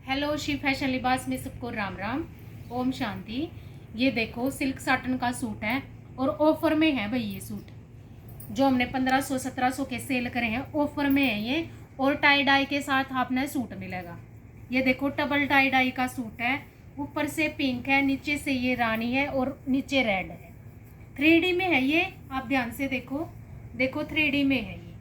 Hello Shiv fashion लिबास में सबको राम राम, ओम शांति। ये देखो सिल्क साटन का सूट है और ऑफर में है भाई। ये सूट जो हमने 1500-1700 के सेल करे हैं ऑफर में है ये। और टाई डाई के साथ आपने सूट मिलेगा। ये देखो डबल टाई डाई का सूट है, ऊपर से पिंक है, नीचे से ये रानी है और नीचे रेड है। 3D में है ये, आप ध्यान से देखो। देखो 3D में है ये।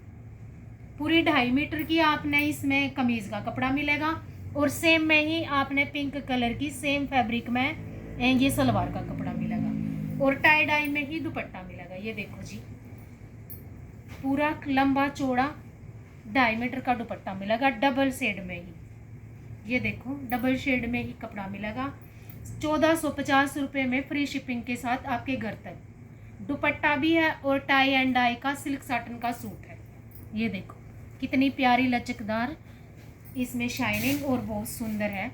पूरी 2.5 मीटर की आपने इसमें कमीज का कपड़ा मिलेगा और सेम में ही आपने पिंक कलर की सेम फैब्रिक में ये सलवार का कपड़ा मिलेगा और टाई डाई में ही दुपट्टा मिलेगा। ये देखो जी, पूरा लंबा चौड़ा 2.5 मीटर का दुपट्टा मिलेगा डबल शेड में ही। ये देखो डबल शेड में ही कपड़ा मिलेगा। 1450 रुपये में फ्री शिपिंग के साथ आपके घर तक। दुपट्टा भी है और टाई एंड डाई का सिल्क साटन का सूट है। ये देखो कितनी प्यारी लचकदार इसमें शाइनिंग और बहुत सुंदर है।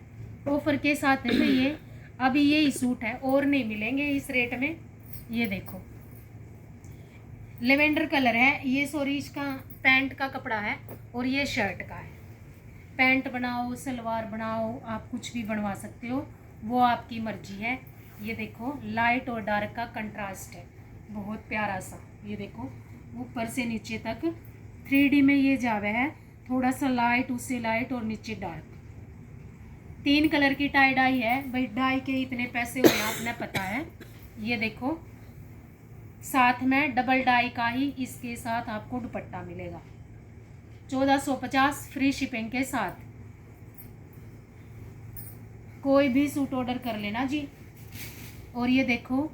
ऑफर के साथ है ये। अभी ये सूट है और नहीं मिलेंगे इस रेट में। ये देखो लेवेंडर कलर है ये, सॉरी इसका पैंट का कपड़ा है और ये शर्ट का है। पैंट बनाओ सलवार बनाओ, आप कुछ भी बनवा सकते हो, वो आपकी मर्जी है। ये देखो लाइट और डार्क का कंट्रास्ट है, बहुत प्यारा सा। ये देखो ऊपर से नीचे तक 3D में ये जावे है, थोड़ा सा लाइट उससे लाइट और नीचे डार्क। 3 कलर की टाई डाई है भाई। डाई के इतने पैसे हुए आपने पता है। ये देखो साथ में डबल डाई का ही इसके साथ आपको दुपट्टा मिलेगा। 1450 फ्री शिपिंग के साथ। कोई भी सूट ऑर्डर कर लेना जी। और ये देखो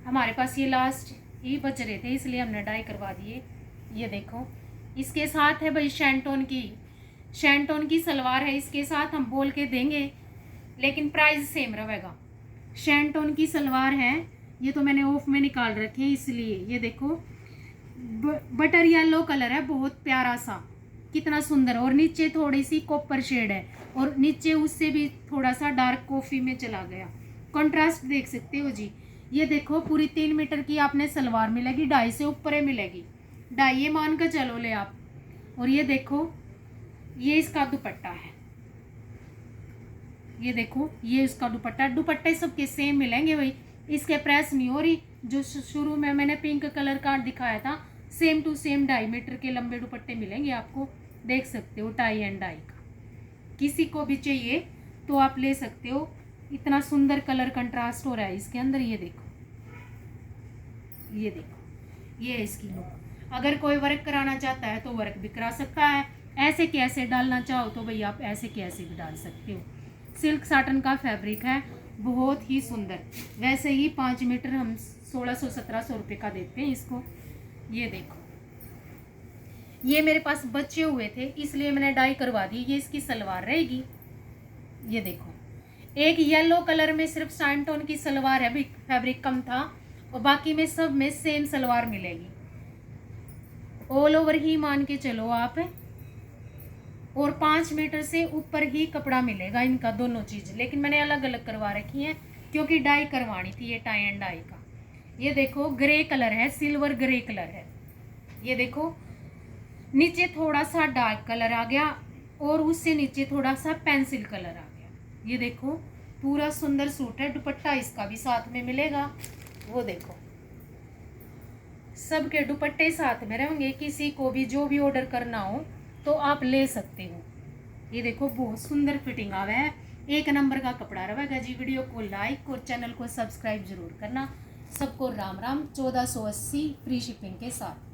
हमारे पास ये लास्ट ही बच रहे थे इसलिए हमने डाई करवा दिए। ये देखो इसके साथ है भाई शैंटोन की सलवार है। इसके साथ हम बोल के देंगे लेकिन प्राइस सेम रहेगा। शैंटोन की सलवार है, ये तो मैंने ऑफ में निकाल रखे हैं इसलिए। ये देखो बटर येलो कलर है, बहुत प्यारा सा, कितना सुंदर। और नीचे थोड़ी सी कॉपर शेड है और नीचे उससे भी थोड़ा सा डार्क कॉफी में चला गया। कंट्रास्ट देख सकते हो जी। ये देखो पूरी 3 मीटर की आपने सलवार मिलेगी, 2.5 से ऊपर मिलेगी, 2.5 ये मान कर चलो ले आप। और ये देखो ये इसका दुपट्टा है। ये देखो ये इसका दुपट्टा। दुपट्टे सबके सेम मिलेंगे भाई, इसके प्रेस नहीं हो रही। जो शुरू में मैंने पिंक कलर का दिखाया था सेम टू सेम 2.5 मीटर के लंबे दुपट्टे मिलेंगे आपको। देख सकते हो टाई एंड डाई का। किसी को भी चाहिए तो आप ले सकते हो। इतना सुंदर कलर कंट्रास्ट हो रहा है इसके अंदर। ये देखो ये है इसकी लुक। अगर कोई वर्क कराना चाहता है तो वर्क भी करा सकता है, ऐसे कैसे डालना चाहो तो भाई आप ऐसे कैसे भी डाल सकते हो। सिल्क साटन का फैब्रिक है, बहुत ही सुंदर। वैसे ही 5 मीटर हम 1600-1700 रुपये का देते हैं इसको। ये देखो ये मेरे पास बचे हुए थे इसलिए मैंने डाई करवा दी। ये इसकी सलवार रहेगी। ये देखो एक येलो कलर में सिर्फ शैंटोन की सलवार है, फैब्रिक कम था और बाकी में सब में सेम सलवार मिलेगी। ऑल ओवर ही मान के चलो आप। और 5 मीटर से ऊपर ही कपड़ा मिलेगा इनका, दोनों चीज। लेकिन मैंने अलग अलग करवा रखी है क्योंकि डाई करवानी थी ये टाई एंड डाई का। ये देखो ग्रे कलर है, सिल्वर ग्रे कलर है। ये देखो नीचे थोड़ा सा डार्क कलर आ गया और उससे नीचे थोड़ा सा पेंसिल कलर आ गया। ये देखो पूरा सुंदर सूट है। दुपट्टा इसका भी साथ में मिलेगा। वो देखो सबके दुपट्टे साथ में रहेंगे। किसी को भी जो भी ऑर्डर करना हो तो आप ले सकते हो। ये देखो बहुत सुंदर फिटिंग आवा है, 1 नंबर का कपड़ा रहेगा जी। वीडियो को लाइक और चैनल को सब्सक्राइब जरूर करना। सबको राम राम। 1480 फ्री शिपिंग के साथ।